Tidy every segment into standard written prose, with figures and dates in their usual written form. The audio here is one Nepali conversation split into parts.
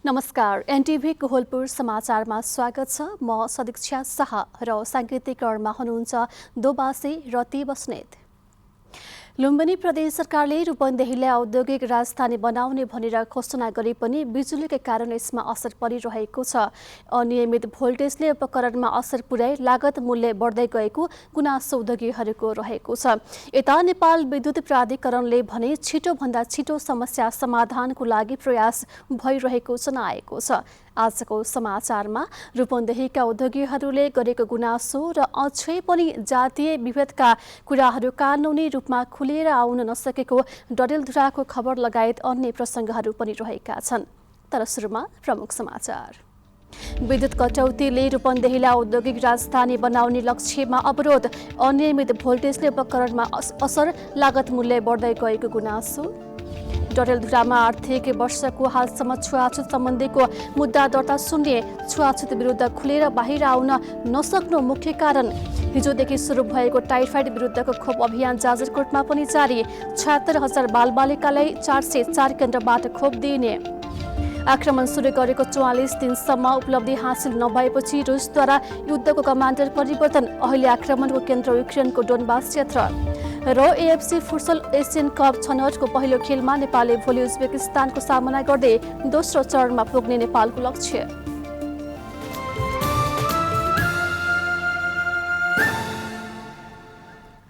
नमस्कार, एनटिभी कोहलपुर समाचारमा स्वागत छ। म सदीक्षा शाह र सांकेतिक करमा हुनुहुन्छ दोबासी रति बस्नेत। लुम्बिनी प्रदेश सरकारले रूपन्देहीलाई औद्योगिक राजधानी बनाउने भनेर घोषणा गरे पनि बिजुलीकै कारण यसमा असर परिरहेको छ। अनियमित भोल्टेजले उपकरणमा असर पुर्याई लागत मूल्य बढ्दै गएको गुनासो उद्योगीहरूको रहेको छ। यता नेपाल विद्युत प्राधिकरणले भने छिटोभन्दा छिटो समस्या समाधानको लागि प्रयास भइरहेको जनाएको छ। आजको समाचारमा रूपन्देहीका उद्योगीहरूले गरेको गुनासो र अझै पनि जातीय विभेदका कुराहरू कानुनी रूपमा खुलेर आउन नसकेको डडेलधुराको खबर लगायत अन्य प्रसङ्गहरू पनि रहेका छन्। तर सुरुमा प्रमुख समाचार। विद्युत कटौतीले रूपन्देहीलाई औद्योगिक राजधानी बनाउने लक्ष्यमा अवरोध, अनियमित भोल्टेजले उपकरणमा असर, लागत मूल्य बढ्दै गएको गुनासो। डडेलधुरामा आर्थिक वर्षको हालसम्म छुवाछुत सम्बन्धीको मुद्दा दर्ता शून्य, छुवाछुत विरुद्ध खुलेर बाहिर आउन नसक्नु मुख्य कारण। हिजोदेखि सुरु भएको टाइफाइड विरुद्धको खोप अभियान जाजरकोटमा पनि जारी, 76,000 बालबालिकालाई 404 केन्द्रबाट खोप दिइने। आक्रमण सुरु गरेको 44 दिनसम्म उपलब्धि हासिल नभएपछि रुसद्वारा युद्धको कमान्डर परिवर्तन, अहिले आक्रमणको केन्द्र युक्रेनको डोनबास क्षेत्र। र एएफसी फुटसल एसियन कप छनौटको पहिलो खेलमा नेपालले भोलि उज्बेकिस्तानको सामना गर्दै दोस्रो चरणमा पुग्ने नेपालको लक्ष्य।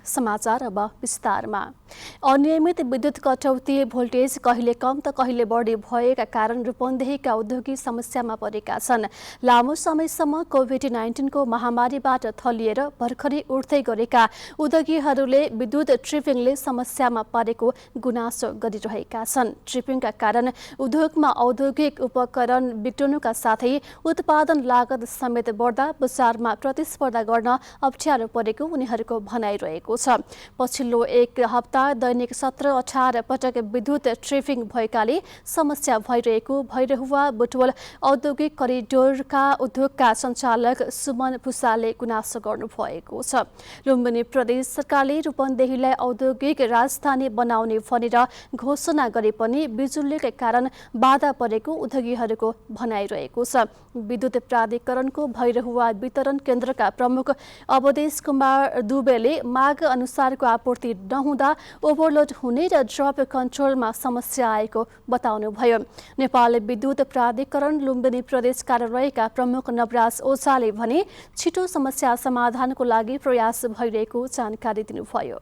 समाचार अब विस्तारमा। अनियमित विद्युत कटौती, भोल्टेज कहिले कम त कहिले बढी भएका कारण रूपन्देहीका उद्योगी समस्यामा परेका छन्। लामो समयसम्म कोभिड-19 को महामारीबाट थलिएर भर्खरै उठ्दै गरेका उद्योगीहरूले विद्युत ट्रिपिङले समस्यामा परेको गुनासो गरिरहेका छन्। ट्रिपिङका कारण उद्योगमा औद्योगिक उपकरण बिग्रनुका साथै उत्पादन लागत समेत बढ्दा बजारमा प्रतिस्पर्धा गर्न अप्ठ्यारो परेको उनीहरूको भनाइरहेको छ। पछिल्लो एक हप्ता दैनिक 17-18 पटक विद्युत ट्रिपिङ भएकाले समस्या भइरहेको भैरहुवा बुटवल औद्योगिक करिडोरका उद्योगका सञ्चालक सुमन भुषालले गुनासो गर्नुभएको छ। लुम्बिनी प्रदेश सरकारले रूपन्देहीलाई औद्योगिक राजधानी बनाउने भनेर घोषणा गरे पनि बिजुलीकै कारण बाधा परेको उद्योगीहरूको भनाइरहेको छ। विद्युत प्राधिकरणको भैरहुवा वितरण केन्द्रका प्रमुख अवधेश कुमार दुबेले माग अनुसारको आपूर्ति नहुँदा ओभरलोड हुने र ड्रप कन्ट्रोलमा समस्या आएको बताउनुभयो। नेपाल विद्युत प्राधिकरण लुम्बिनी प्रदेश कार्यालयका प्रमुख नवराज ओझाले भने छिटो समस्या समाधानको लागि प्रयास भइरहेको जानकारी दिनुभयो।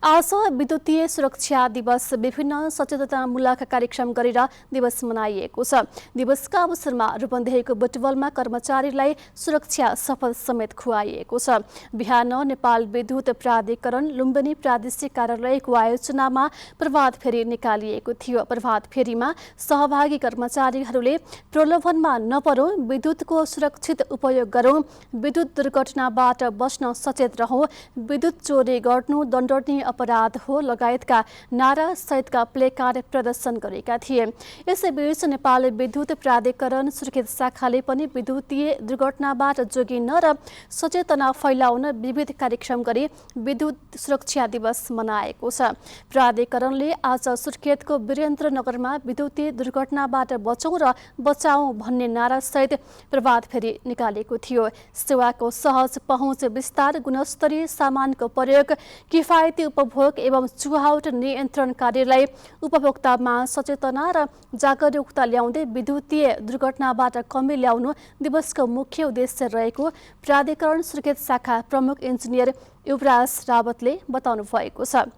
आज विद्युतीय सुरक्षा दिवस विभिन्न सचेतनामूलक कार्यक्रम गरेर दिवस मनाइएको छ। दिवसका अवसरमा रूपन्देहीको बुटवलमा कर्मचारीलाई सुरक्षा शपथ समेत खुवाइएको छ। बिहान नेपाल विद्युत प्राधिकरण लुम्बिनी प्रादेशिक कार्यालयको आयोजनामा प्रभात फेरी निकालिएको थियो। प्रभात फेरीमा सहभागी कर्मचारीहरूले प्रलोभनमा नपरौं, विद्युतको सुरक्षित उपयोग गरौं, विद्युत दुर्घटनाबाट बच्न सचेत रहौं, विद्युत चोरी गर्नु दण्डनीय अपराध हो लगायतका नारा सहितका प्लेकार्ड प्रदर्शन गरेका थिए। यसैबीच नेपाल विद्युत प्राधिकरण सुर्खेत शाखाले पनि विद्युतीय दुर्घटनाबाट जोगिन र सचेतना फैलाउन विविध कार्यक्रम गरी विद्युत सुरक्षा दिवस मनाएको छ। प्राधिकरणले आज सुर्खेतको वीरेन्द्रनगरमा विद्युतीय दुर्घटनाबाट बचौं र बचाउँ भन्ने नारा सहित प्रभात फेरी निकालेको थियो। सेवाको सहज पहुँच, विस्तार, गुणस्तरीय सामानको प्रयोग, किफायती उपभोग एवं चुहावट नियन्त्रण कार्यलाई उपभोक्तामा सचेतना र जागरुकता ल्याउँदै विद्युतीय दुर्घटनाबाट कमी ल्याउनु दिवसको मुख्य उद्देश्य रहेको प्राधिकरण सुर्खेत शाखा प्रमुख इन्जिनियर युवराज रावतले बताउनु भएको छ।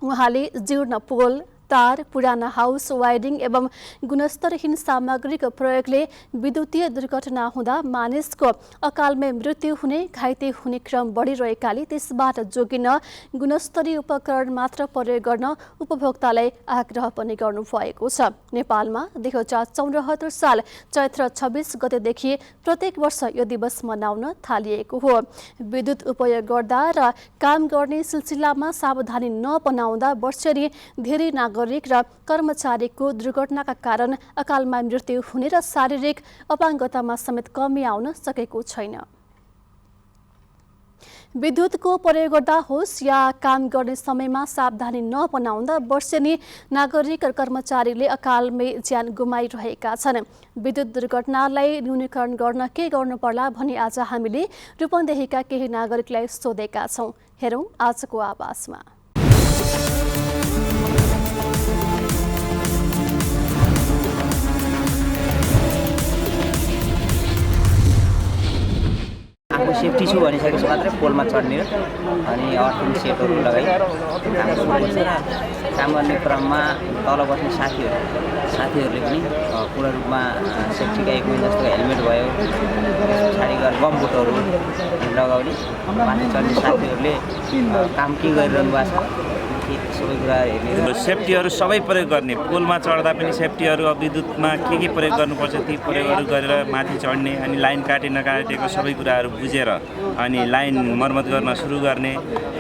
उहाँले जीर्ण पोल, तार, पुराना हाउस वायरिङ एवं गुणस्तरहीन सामग्रीको प्रयोगले विद्युतीय दुर्घटना हुँदा मानिसको अकालमै मृत्यु हुने, घाइते हुने क्रम बढिरहेकाले त्यसबाट जोगिन गुणस्तरीय उपकरण मात्र प्रयोग गर्न उपभोक्तालाई आग्रह पनि गर्नुभएको छ। नेपालमा 2074 साल चैत्र 26 गतेदेखि प्रत्येक वर्ष यो दिवस मनाउन थालिएको हो। विद्युत उपयोग गर्दा र काम गर्ने सिलसिलामा सावधानी नअपनाउँदा वर्षेनी धेरै नागरिक र कर्मचारीको दुर्घटनाका कारण अकालमा मृत्यु हुने र शारीरिक अपाङ्गतामा समेत कमी आउन सकेको छैन। विद्युतको प्रयोग गर्दा होस् या काम गर्ने समयमा सावधानी नअपनाउँदा वर्षेनी नागरिक र कर्मचारीले अकालमै ज्यान गुमाइरहेका छन्। विद्युत दुर्घटनालाई न्यूनीकरण गर्न के गर्नु पर्ला भनी आज हामीले रूपन्देहीका केही नागरिकलाई सोधेका छौं। हेरौं आजको आवाजमा। आफू सेफ्टी छु भनिसकेपछि मात्रै पोलमा चढ्ने हो अनि अर्थिङ सेटहरू लगाई काम गर्नुपर्छ र काम गर्ने क्रममा तल बस्ने साथीहरूले पनि पूर्ण रूपमा सेफ्टीका इक्विपमेन्ट जस्तो हेलमेट भयो, पछाडि गएर गमबुटहरू लगाउने, माथि चढ्ने साथीहरूले काम के गरिरहनु भएको छ सबै कुरा हेर्ने। सेफ्टीहरू सबै प्रयोग गर्ने, पोलमा चढ्दा पनि सेफ्टीहरू विद्युतमा के प्रयोग गर्नुपर्छ ती प्रयोगहरू गरेर माथि चढ्ने अनि लाइन काटे नकाटेको सबै कुराहरू बुझेर अनि लाइन मर्मत गर्न सुरु गर्ने,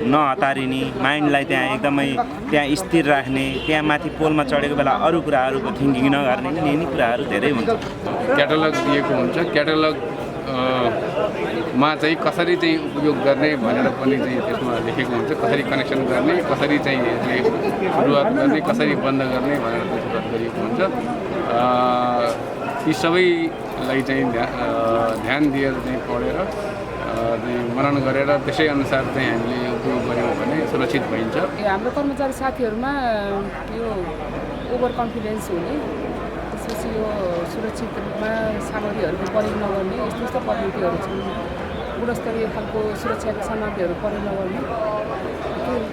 नहतारिने, माइन्डलाई त्यहाँ एकदमै त्यहाँ स्थिर राख्ने, त्यहाँ माथि पोलमा चढेको बेला अरू कुराहरूको थिङ्किङ नगर्ने, यिनी कुराहरू धेरै हुन्छ। क्याटलग दिएको हुन्छ, क्याटलग मा चाहिँ कसरी चाहिँ उपयोग गर्ने भनेर पनि चाहिँ त्यसमा लेखेको हुन्छ, कसरी कनेक्सन गर्ने, कसरी चाहिँ यसले सुरुवात गर्ने, कसरी बन्द गर्ने भनेर सुरुवात गरिएको हुन्छ। यी सबैलाई चाहिँ ध्यान दिएर चाहिँ पढेर मनन गरेर त्यसै अनुसार चाहिँ हामीले उपयोग गऱ्यौँ भने सुरक्षित भइन्छ। हाम्रो कर्मचारी साथीहरूमा यो ओभर कन्फिडेन्स हुने, त्यसपछि यो सुरक्षित रूपमा सामग्रीहरूको प्रयोग नगर्ने, यस्तो पद्धतिहरू छन्। गुणस्तरीय खालको सुरक्षाका सामग्रीहरू प्रयोग नगर्ने,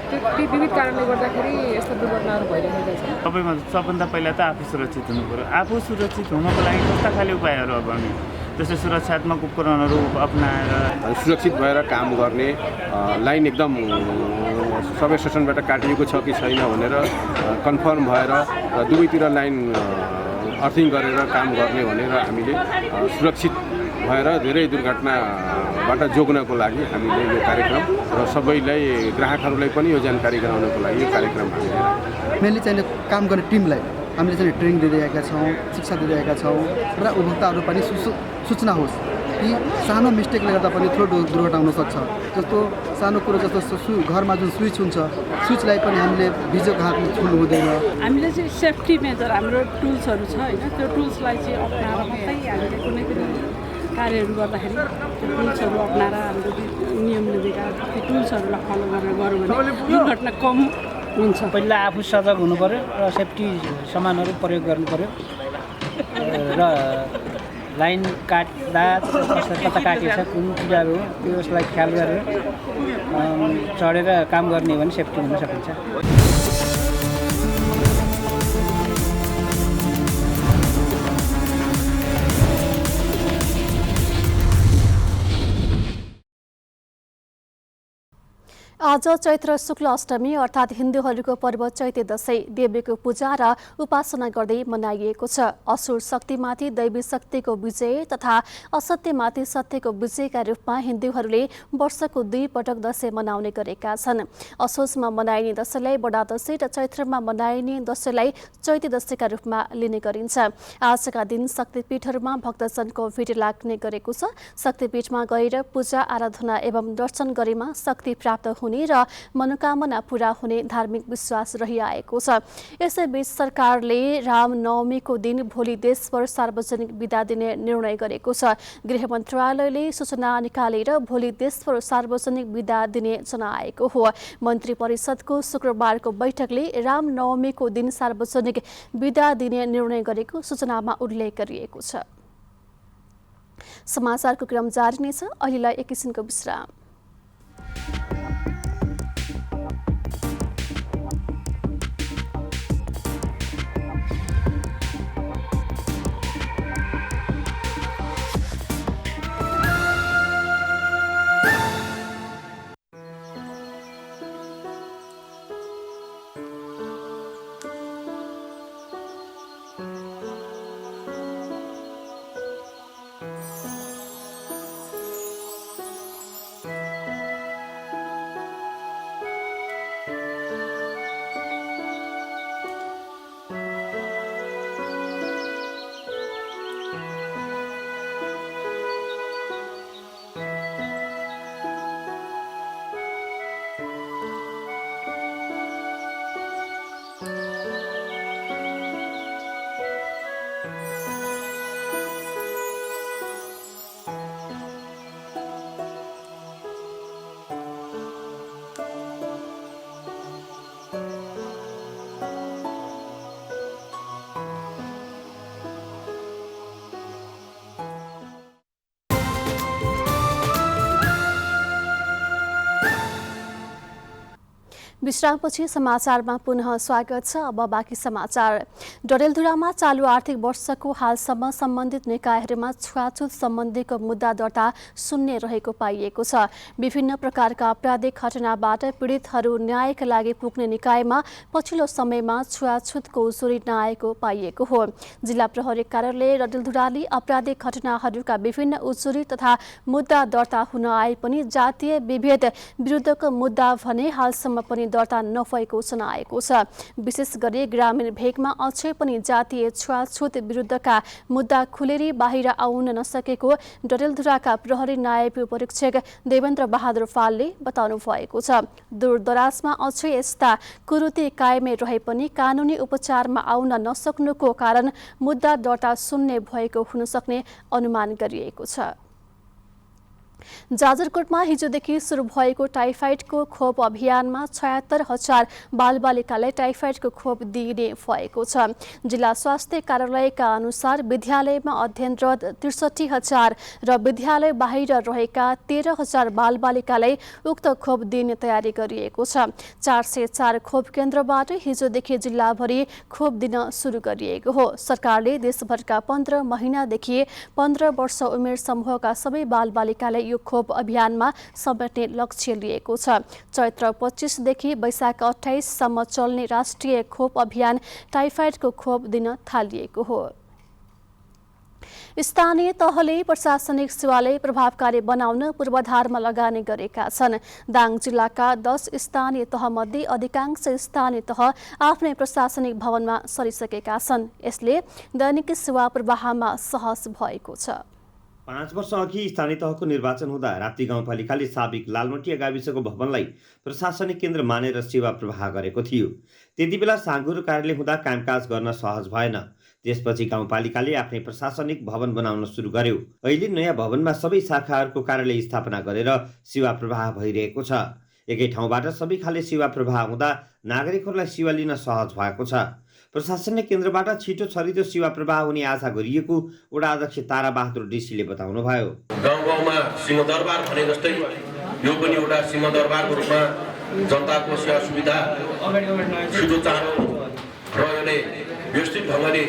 त्यो विविध कारणले गर्दाखेरि यस्ता दुर्घटनाहरू भइरहेका छन्। सबैमा सबभन्दा पहिला त आफू सुरक्षित हुनु पर्यो। आफू सुरक्षित हुनको लागि कस्ता खाले उपायहरू गर्ने, जस्तै सुरक्षात्मक उपकरणहरू अपनाएर सुरक्षित भएर काम गर्ने, लाइन एकदम सबै स्टेसनबाट काटिएको छ कि छैन भनेर कन्फर्म भएर दुवैतिर लाइन अर्थिङ गरेर काम गर्ने भनेर हामीले सुरक्षित भएर धेरै दुर्घटनाबाट जोग्नको लागि हामीले यो कार्यक्रम र सबैलाई ग्राहकहरूलाई पनि यो जानकारी गराउनको लागि यो कार्यक्रम हामीले मेनली चाहिँ काम गर्ने टिमलाई हामीले चाहिँ ट्रेनिङ दिइरहेका छौँ, शिक्षा दिइरहेका छौँ र उपभोक्ताहरू पनि सूचना होस् कि सानो मिस्टेकले गर्दा पनि ठुलो दुर्घटना हुनसक्छ। जस्तो सानो कुरो जस्तो घरमा जुन स्विच हुन्छ, स्विचलाई पनि हामीले भिजेको हातले छुनु हुँदैन। हामीले चाहिँ सेफ्टी मेजर हाम्रो टुल्सहरू छ होइन, त्यो टुल्सलाई चाहिँ अप्नाएर मात्रै हामीले कुनै पनि कार्यहरू गर्दाखेरि त्यो टुल्सहरू अप्नाएर हाम्रो नियमले दिएका त्यो टुल्सहरूलाई फलो गरेर गऱ्यो भने दुर्घटना कम हुन्छ। पहिला आफू सजग हुनु पर्यो र सेफ्टी सामानहरू प्रयोग गर्नु पर्यो र लाइन काट्दा कता काटिएको छ, कुन कुराहरू हो त्यसलाई ख्याल गरेर चढेर काम गर्ने भने सेफ्टी हुन सकिन्छ। आज चैत्र शुक्ल अष्टमी अर्थात् हिन्दूहरूको पर्व चैते दशैं देवीको पूजा र उपासना गर्दै मनाइएको छ। असुर शक्तिमाथि दैवी शक्तिको विजय तथा असत्यमाथि सत्यको विजयका रूपमा हिन्दूहरूले वर्षको 2 पटक दशैं मनाउने गरेका छन्। असोजमा मनाइने दशैंलाई बडा दशैं र चैत्रमा मनाइने दशैंलाई चैते दशैंका रूपमा लिने गरिन्छ। आजका दिन शक्तिपीठहरूमा भक्तजनको भिड लाग्ने गरेको छ। शक्तिपीठमा गएर पूजा आराधना एवं दर्शन गरेमा शक्ति प्राप्त हुने र मनोकामना पूरा हुने धार्मिक विश्वास रहिआएको छ। यसैबीच सरकारले रामनवमीको दिन भोलि देशभर सार्वजनिक बिदा दिने निर्णय गरेको छ। गृह मन्त्रालयले सूचना निकालेर भोलि देशभर सार्वजनिक बिदा दिने जनाएको हो। मन्त्री परिषदको शुक्रबारको बैठकले रामनवमीको दिन सार्वजनिक बिदा दिने निर्णय गरेको सूचनामा उल्लेख गरिएको छ। समाचारको क्रम जारी नै छ। अहिलेलाई एकैछिनको विश्राम। विश्रामपछि समाचारमा पुनः स्वागत छ। अब बाँकी समाचार। डडेलधुरामा चालु आर्थिक वर्षको हालसम्म सम्बन्धित निकायहरूमा छुवाछुत सम्बन्धीको मुद्दा दर्ता शून्य रहेको पाइएको छ। विभिन्न प्रकारका आपराधिक घटनाबाट पीडितहरू न्यायका लागि पुग्ने निकायमा पछिल्लो समयमा छुवाछुतको उजुरी नआएको पाइएको हो। जिल्ला प्रहरी कार्यालय डडेलधुराले आपराधिक घटनाहरूका विभिन्न उजुरी तथा मुद्दा दर्ता हुन आए पनि जातीय विभेद विरुद्धको मुद्दा भने हालसम्म पनि दर्ता नभएको जनाएको छ। विशेष गरी ग्रामीण भेगमा अझै पनि जातीय छुवाछुत विरुद्धका मुद्दा खुलेरी बाहिर आउन नसकेको डडेलधुराका प्रहरी नायब परीक्षक देवेन्द्र बहादुर फालले बताउनु भएको छ। दूरदराजमा अझै यस्ता कुरीति कायमै रहे पनि कानुनी उपचारमा आउन नसक्नुको कारण मुद्दा दर्ता शून्य भएको हुन सक्ने अनुमान गरिएको छ। जाजरकोटमा हिजोदेखि सुरु भएको टाइफाइडको खोप अभियानमा 76,000 बालबालिकालाई टाइफाइडको खोप दिइने भएको छ। जिल्ला स्वास्थ्य कार्यालयका अनुसार विद्यालयमा अध्ययनरत 63,000 र विद्यालय बाहिर रहेका 13,000 बालबालिकालाई उक्त खोप दिने तयारी गरिएको छ। 404 खोप केन्द्रबाट हिजोदेखि जिल्लाभरि खोप दिन सुरु गरिएको हो। सरकारले देशभरका 15 महिनादेखि 15 वर्ष उमेर समूहका सबै बालबालिकालाई यो खोप अभियानमा समेट्ने लक्ष्य लिएको छ। चैत्र 25 देखि वैशाख 28 सम्म चल्ने राष्ट्रिय खोप अभियान टाइफाइडको खोप दिन थालिएको हो। स्थानीय तहले प्रशासनिक सेवालाई प्रभावकारी बनाउन पूर्वाधारमा लगानी गरेका छन्। दाङ जिल्लाका 10 स्थानीय तहमध्ये अधिकांश स्थानीय तह आफ्नै प्रशासनिक भवनमा सरिसकेका छन्। यसले दैनिक सेवा प्रवाहमा सहज भएको छ। 5 वर्ष अघि स्थानीय तहको निर्वाचन हुँदा राप्ती गाउँपालिकाले साबिक लालमटिया गाविसको भवनलाई प्रशासनिक केन्द्र मानेर सेवा प्रवाह गरेको थियो। त्यति बेला साँघुरो कार्यालय हुँदा कामकाज गर्न सहज भएन। त्यसपछि गाउँपालिकाले आफ्नै प्रशासनिक भवन बनाउन सुरु गर्यो। अहिले नयाँ भवनमा सबै शाखाहरूको कार्यालय स्थापना गरेर सेवा प्रवाह भइरहेको छ। एकै ठाउँबाट सबै खाले सेवा प्रवाह हुँदा नागरिकहरूलाई सेवा लिन सहज भएको छ। प्रशासनिक केन्द्रबाट छिटो छरितो सेवा प्रवाह हुने आशा गरिएको वडा अध्यक्ष तारा बहादुर डीसीले बताउनुभयो। गाउँ गाउँमा सिंहदरबार भने जस्तै यो पनि एउटा सिंहदरबारको रूपमा जनताको सेवा सुविधा छिटो चाँडो र यसले व्यवस्थित ढङ्गले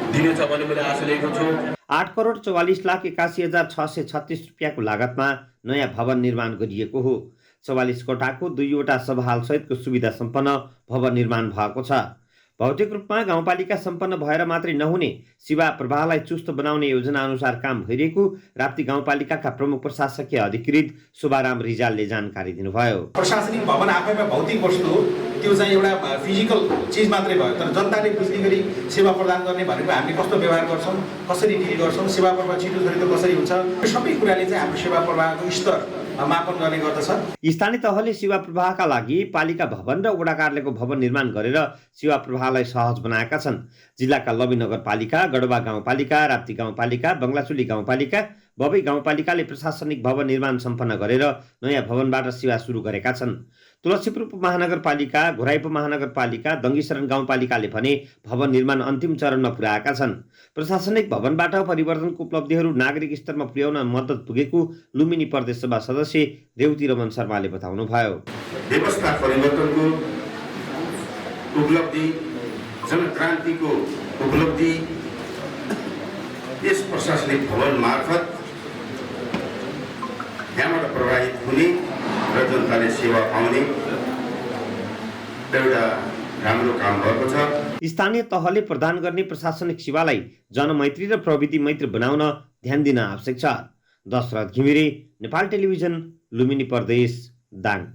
दिनेछ भन्ने मैले आशा लिएको छु। 8,44,81,636 रुपियाँको लागतमा नयाँ भवन निर्माण गरिएको हो। 44 कोठाको 2वटा सभाहाल सहितको सुविधा सम्पन्न भवन निर्माण भएको छ। भौतिक रूपमा गाउँपालिका सम्पन्न भएर मात्रै नहुने सेवा प्रवाहलाई चुस्त बनाउने योजना अनुसार काम भइरहेको राप्ती गाउँपालिकाका प्रमुख प्रशासकीय अधिकृत शुभाराम रिजालले जानकारी दिनुभयो। प्रशासनिक भवन आफैमा भौतिक वस्तु हो, त्यो चाहिँ एउटा फिजिकल चिज मात्रै भयो। तर जनताले बुझ्ने गरी सेवा प्रदान गर्ने भनेको हामीले कस्तो व्यवहार गर्छौँ, कसरी डिल गर्छौँ, सेवा प्रवाह छिटो छरितो कसरी हुन्छ, यो सबै कुराले चाहिँ हाम्रो सेवा प्रवाहको स्तर मापन गर्ने गर्दछ। स्थानीय तहले सेवा प्रवाहका लागि पालिका भवन र वडा कार्यालयको भवन निर्माण गरेर सेवा प्रवाहलाई सहज बनाएका छन्। जिल्लाका लबी नगरपालिका, गडवा गाउँपालिका, राप्ती गाउँपालिका, बङ्गलाचुली गाउँपालिका, बबई गाउँपालिकाले प्रशासनिक भवन निर्माण सम्पन्न गरेर नयाँ भवनबाट सेवा सुरु गरेका छन्। तुलसीपुर उपमहानगरपालिका, घोराई उपमहानगरपालिका, दङ्गीशरण गाउँपालिकाले भने भवन निर्माण अन्तिम चरणमा पुर्याएका छन्। प्रशासनिक भवनबाट परिवर्तनको उपलब्धिहरू नागरिक स्तरमा पुर्याउन मद्दत पुगेको लुम्बिनी प्रदेश सभा सदस्य रेवती रमन शर्माले बताउनुभयो। व्यवस्था परिवर्तनको उपलब्धि, जनक्रान्तिको उपलब्धि यस प्रशासनिक भवन मार्फत यहाँबाट प्रभावित हुने र जनताले सेवा पाउने एउटा राम्रो काम भएको छ। स्थानीय तहले प्रदान गर्ने प्रशासनिक सेवालाई जनमैत्री र प्रविधि मैत्री बनाउन ध्यान दिन आवश्यक छ। दशरथ घिमिरे, नेपाल टेलिभिजन, लुम्बिनी प्रदेश, दाङ।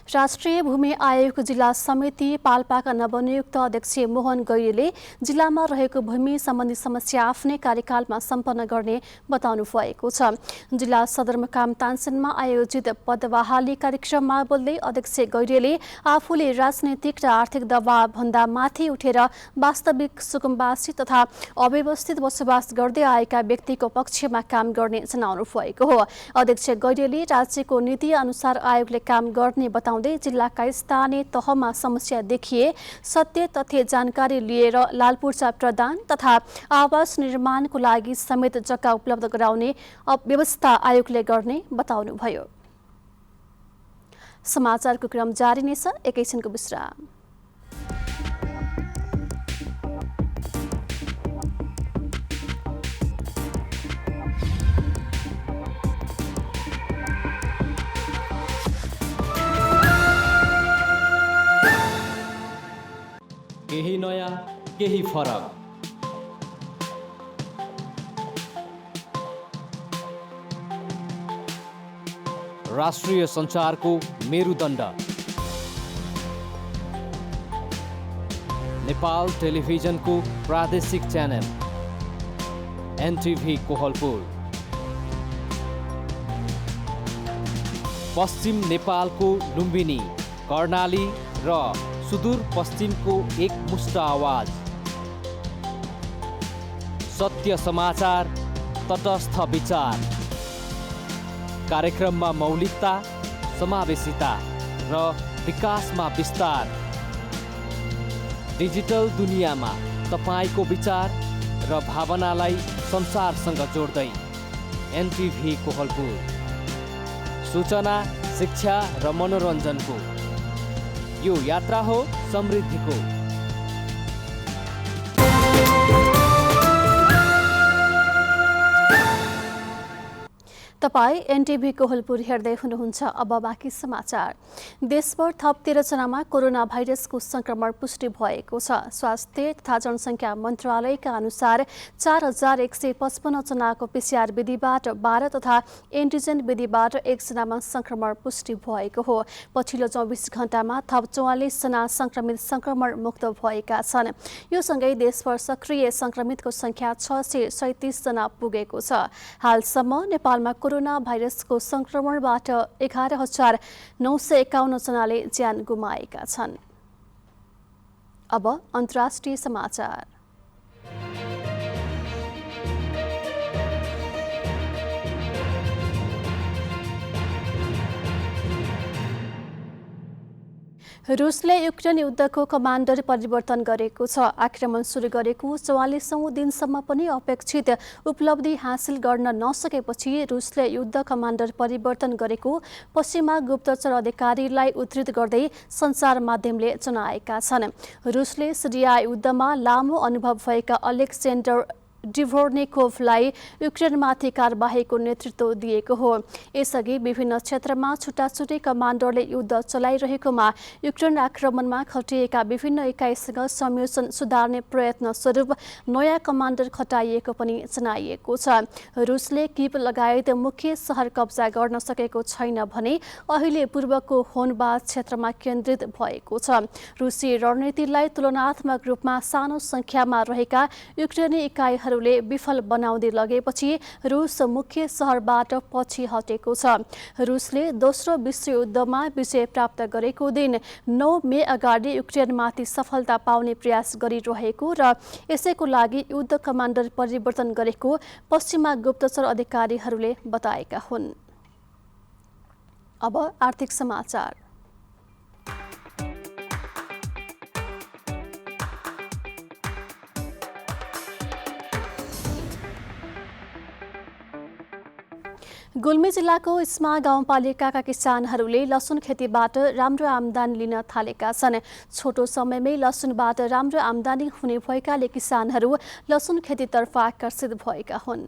राष्ट्रिय भूमि आयोग जिल्ला समिति पाल्पाका नवनियुक्त अध्यक्ष मोहन गैरीले जिल्लामा रहेको भूमि सम्बन्धी समस्या आफ्नै कार्यकालमा सम्पन्न गर्ने बताउनु भएको छ। जिल्ला सदरमुकाम तानसेनमा आयोजित पदबहाली कार्यक्रममा बोल्दै अध्यक्ष गैरीले आफूले राजनैतिक र आर्थिक दबावभन्दा माथि उठेर वास्तविक सुकुम्बासी तथा अव्यवस्थित बसोबास गर्दै आएका व्यक्तिको पक्षमा काम गर्ने जनाउनु भएको हो। अध्यक्ष गैरीले राज्यको नीति अनुसार आयोगले काम गर्ने बताउँदै जिल्लाका स्थानीय तहमा समस्या देखिए सत्य तथ्य जानकारी लिएर लालपूर्जा प्रदान तथा आवास निर्माणको लागि समेत जग्गा उपलब्ध गराउने व्यवस्था आयोगले गर्ने बताउनुभयो। समाचारको क्रम जारी नै छ, एकैछिनको विश्राम। केही नयाँ, केही फरक। राष्ट्रिय सञ्चारको मेरुदण्ड नेपाल टेलिभिजनको प्रादेशिक च्यानल एनटिभी कोहलपुर। पश्चिम नेपालको लुम्बिनी, कर्णाली र सुदूर पश्चिमको एकमुष्ट आवाज। सत्य समाचार, तटस्थ विचार। कार्यक्रममा मौलिकता, समावेशिता र विकासमा विस्तार। डिजिटल दुनियाँमा तपाईको विचार र भावनालाई संसारसँग जोड्दै एनटिभी कोहलपुर। सूचना, शिक्षा र मनोरञ्जनको यो यात्रा हो समृद्धिको। तपाईँ एनटिभी कोहलपुर हेर्दै हुनुहुन्छ। अब बाँकी समाचार। देशभर थप 13 जनामा कोरोना भाइरसको संक्रमण पुष्टि भएको छ। स्वास्थ्य तथा जनसङ्ख्या मन्त्रालयका अनुसार 4155 जनाको PCR विधिबाट 12 तथा एन्टिजेन विधिबाट 1 जनामा संक्रमण पुष्टि भएको हो। पछिल्लो 24 घण्टामा थप 44 जना संक्रमित संक्रमण मुक्त भएका छन्। यो सँगै देशभर सक्रिय संक्रमितको संख्या 637 जना पुगेको छ। हालसम्म नेपालमा कोरोना भाइरसको संक्रमणबाट 11,951 जनाले ज्यान गुमाएका छन्। अब अन्तर्राष्ट्रिय समाचार। रुसले युक्रेन युद्धको कमान्डर परिवर्तन गरेको छ। आक्रमण सुरु गरेको 44औं दिनसम्म पनि अपेक्षित उपलब्धि हासिल गर्न नसकेपछि रुसले युद्ध कमान्डर परिवर्तन गरेको पश्चिमा गुप्तचर अधिकारीलाई उद्धृत गर्दै सञ्चार माध्यमले जनाएका छन्। रुसले सिरिया युद्धमा लामो अनुभव भएका अलेक्जेन्डर डिभोर्निकोभलाई युक्रेनमाथि कारबाहीको नेतृत्व दिएको हो। यसअघि विभिन्न क्षेत्रमा छुट्टाछुट्टै कमान्डरले युद्ध चलाइरहेकोमा युक्रेन आक्रमणमा खटिएका विभिन्न इकाइसँग संयोजन सुधार्ने प्रयत्न स्वरूप नयाँ कमान्डर खटाइएको पनि जनाइएको छ। रुसले कीव लगायत मुख्य सहर कब्जा गर्न सकेको छैन भने अहिले पूर्वको होनबाज क्षेत्रमा केन्द्रित भएको छ। रुसी रणनीतिलाई तुलनात्मक रूपमा सानो सङ्ख्यामा रहेका युक्रेनी इकाइहरूले विफल बनाउँदै लगेपछि रुस मुख्य सहरबाट पछि हटेको छ। रुसले दोस्रो विश्वयुद्धमा विजय प्राप्त गरेको दिन 9 मे अगाडि युक्रेनमाथि सफलता पाउने प्रयास गरिरहेको र यसैको लागि युद्ध कमान्डर परिवर्तन गरेको पश्चिमा गुप्तचर अधिकारीहरूले बताएका हुन्। अब आर्थिक समाचार। गुल्मी जिल्लाको इस्मा गाउँपालिकाका किसानहरूले लसुन खेतीबाट राम्रो आम्दानी लिन थालेका छन्। छोटो समयमै लसुनबाट राम्रो आम्दानी हुने भएकाले किसानहरू लसुन खेतीतर्फ आकर्षित भएका हुन्।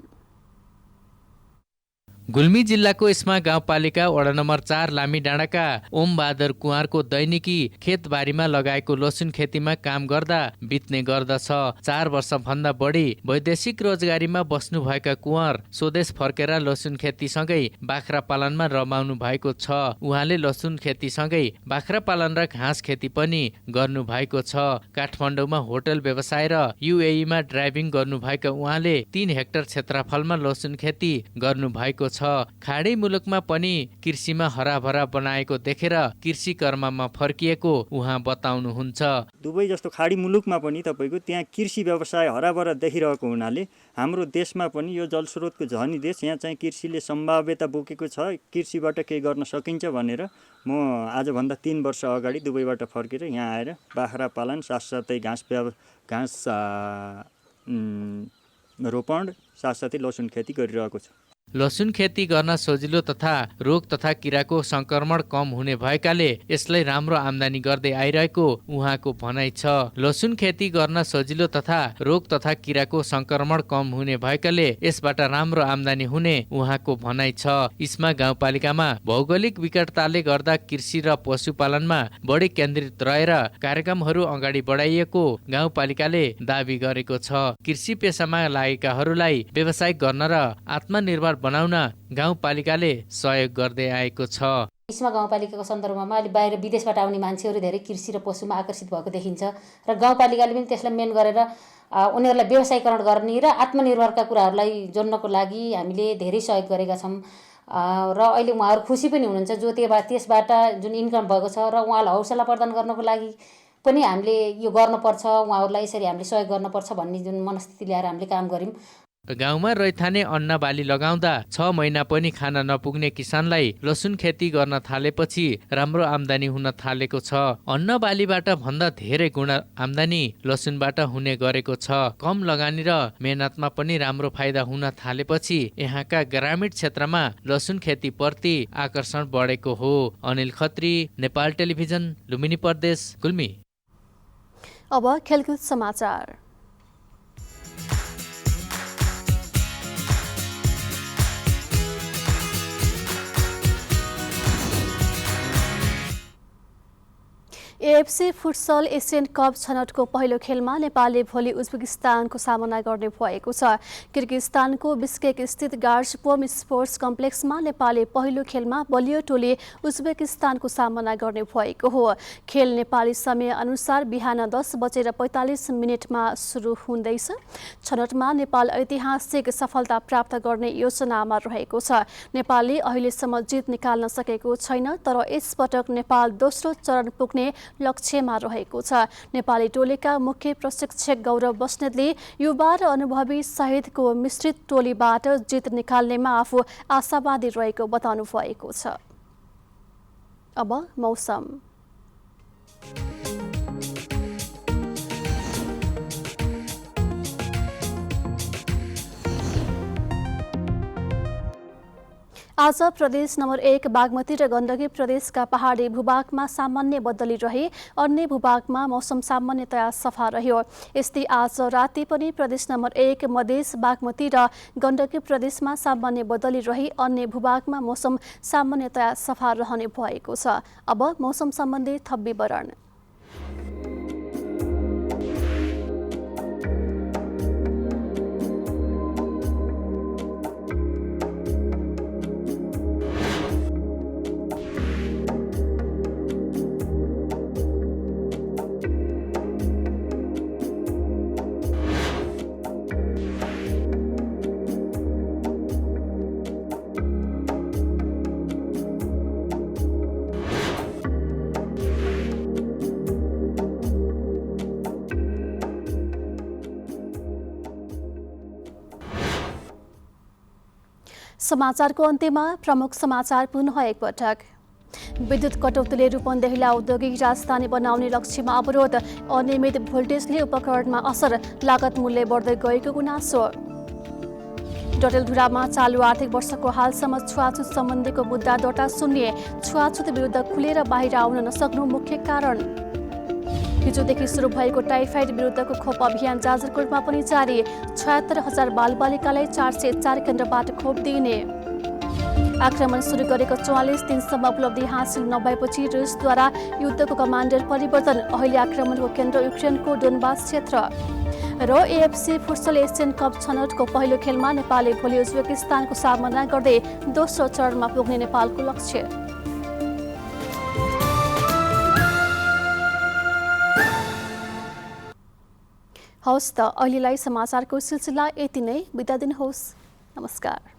गुल्मी जिल्लाको इस्मा गाउँपालिका वडा नम्बर 4 लामी डाँडाका ओम बहादुर कुँवरको दैनिकी खेतबारीमा लगाएको लसुन खेतीमा काम गर्दा बित्ने गर्दछ। 4 वर्षभन्दा बढी वैदेशिक रोजगारीमा बस्नुभएका कुँवर स्वदेश फर्केर लसुन खेतीसँगै बाख्रा पालनमा रमाउनु भएको छ। उहाँले लसुन खेतीसँगै बाख्रा पालन र घाँस खेती पनि गर्नु भएको छ। काठमाडौँमा होटल व्यवसाय र युएईमा ड्राइभिङ गर्नुभएका उहाँले 3 हेक्टर क्षेत्रफलमा लसुन खेती गर्नु भएको छ। खाडी मुलुकमा पनि कृषिमा हराभरा बनाएको देखेर कृषि कर्ममा फर्किएको उहाँ बताउनुहुन्छ। दुबई जस्तो खाडी मुलुकमा पनि तपाईको त्यहाँ कृषि व्यवसाय हराभरा देखिरहेको हुनाले हाम्रो देशमा पनि यो जलस्रोतको धनी देश, यहाँ चाहिँ कृषिले सम्भाव्यता बोकेको छ, कृषिबाट केही गर्न सकिन्छ भनेर म आजभन्दा 3 वर्ष अगाडि दुबईबाट फर्केर यहाँ आएर बाख्रा पालन साथसाथै घाँस रोपण साथसाथै लसुन खेती गरिरहेको छु। लसुन खेती गर्न सजिलो तथा रोग तथा किराको संक्रमण कम हुने भएकाले यसलाई राम्रो आम्दानी गर्दै आइरहेको उहाँको भनाइ छ। लसुन खेती गर्न सजिलो तथा रोग तथा किराको संक्रमण कम हुने भएकाले यसबाट राम्रो आम्दानी हुने उहाँको भनाइ छ। इस्मा गाउँपालिकामा भौगोलिक विकटताले गर्दा कृषि र पशुपालनमा बढी केन्द्रित रहेर कार्यक्रमहरू अगाडि बढाइएको गाउँपालिकाले दावी गरेको छ। कृषि पेसामा लागेकाहरूलाई व्यवसाय गर्न र आत्मनिर्भर बनाउन गाउँपालिकाले सहयोग गर्दै आएको छ। इस्मा गाउँपालिकाको सन्दर्भमा अहिले बाहिर विदेशबाट आउने मान्छेहरू धेरै कृषि र पशुमा आकर्षित भएको देखिन्छ र गाउँपालिकाले पनि त्यसलाई मेन गरेर उनीहरूलाई व्यवसायीकरण गर्ने र आत्मनिर्भरका कुराहरूलाई जोड्नको लागि हामीले धेरै सहयोग गरेका छौँ र अहिले उहाँहरू खुसी पनि हुनुहुन्छ जो त्यसबाट जुन इन्कम भएको छ र उहाँलाई हौसला प्रदान गर्नको लागि पनि हामीले यो गर्नुपर्छ, उहाँहरूलाई यसरी हामीले सहयोग गर्नुपर्छ भन्ने जुन मनस्थिति ल्याएर हामीले काम गऱ्यौँ। गाउँमा रैथाने अन्न बाली लगाउँदा 6 महिना पनि खान नपुग्ने किसानलाई लसुन खेती गर्न थालेपछि राम्रो आम्दानी हुन थालेको छ। अन्न बालीबाट भन्दा धेरै गुणा आम्दानी लसुनबाट हुने गरेको छ। कम लगानी र मेहनतमा पनि राम्रो फाइदा हुन थालेपछि यहाँका ग्रामीण क्षेत्रमा लसुन खेती प्रति आकर्षण बढेको हो। अनिल खत्री, नेपाल टेलिभिजन, लुम्बिनी प्रदेश, गुल्मी। अब खेलकुद समाचार। एएफसी फुटसल एसियन कप छनौटको पहिलो खेलमा नेपालले भोलि उज्बेकिस्तानको सामना गर्ने भएको छ। किर्गिस्तानको बिस्केक स्थित गार्जपोम स्पोर्ट्स कम्प्लेक्समा नेपालले पहिलो खेलमा बलियो टोली उज्बेकिस्तानको सामना गर्ने भएको हो। खेल नेपाली समय अनुसार बिहान 10:45 सुरु हुँदैछ। छनौटमा नेपाल ऐतिहासिक सफलता प्राप्त गर्ने योजनामा रहेको छ। नेपालले अहिलेसम्म जित निकाल्न सकेको छैन, तर यसपटक नेपाल दोस्रो चरण पुग्ने लक्ष्यमा रहेको छ। नेपाली टोलीका मुख्य प्रशिक्षक गौरव बस्नेतले युवा र अनुभवी सहितको मिश्रित टोलीबाट जित निकाल्नेमा आफू आशावादी रहेको बताउनु भएको छ। अब मौसम। आज प्रदेश नम्बर 1 बागमती र गण्डकी प्रदेशका पहाडी भूभागमा सामान्य बदली रहे, अन्य भूभागमा मौसम सामान्यतया सफा रह्यो। यस्तै आज राति पनि प्रदेश नम्बर 1 मधेस, बागमती र गण्डकी प्रदेशमा सामान्य बदली रही, अन्य भूभागमा मौसम सामान्यतया सफा रहने भएको छ। अब मौसम सम्बन्धी थप विवरण। समाचारको अन्त्यमा प्रमुख समाचार पुनः एकपटक। विद्युत कटौतीले रूपन्देहीलाई औद्योगिक राजधानी बनाउने लक्ष्यमा अवरोध, अनियमित भोल्टेजले उपकरणमा असर, लागत मूल्य बढ्दै गएको गुनासो। डडेलधुरामा चालु आर्थिक वर्षको हालसम्म छुवाछुत सम्बन्धीको मुद्दा दर्ता शून्य, छुवाछुत विरुद्ध खुलेर बाहिर आउन नसक्नु मुख्य कारण। हिजोदेखि सुरु भएको टाइफाइड विरुद्धको खोप अभियान जाजरकोटमा पनि जारी, 76,000 बालबालिकालाई 404 केन्द्रबाट खोप दिइने। आक्रमण सुरु गरेको 44 दिनसम्म उपलब्धि हासिल नभएपछि रुसद्वारा युद्धको कमान्डर परिवर्तन, अहिले आक्रमणको केन्द्र युक्रेनको डोनबास क्षेत्र। र एएफसी फुटसल एसियन कप छनौटको पहिलो खेलमा नेपालले भोलि उज्बेकिस्तानको सामना गर्दै दोस्रो चरणमा पुग्ने नेपालको लक्ष्य। हवस् त, अहिलेलाई समाचारको सिलसिला यति नै। बिदा दिनुहोस्। नमस्कार।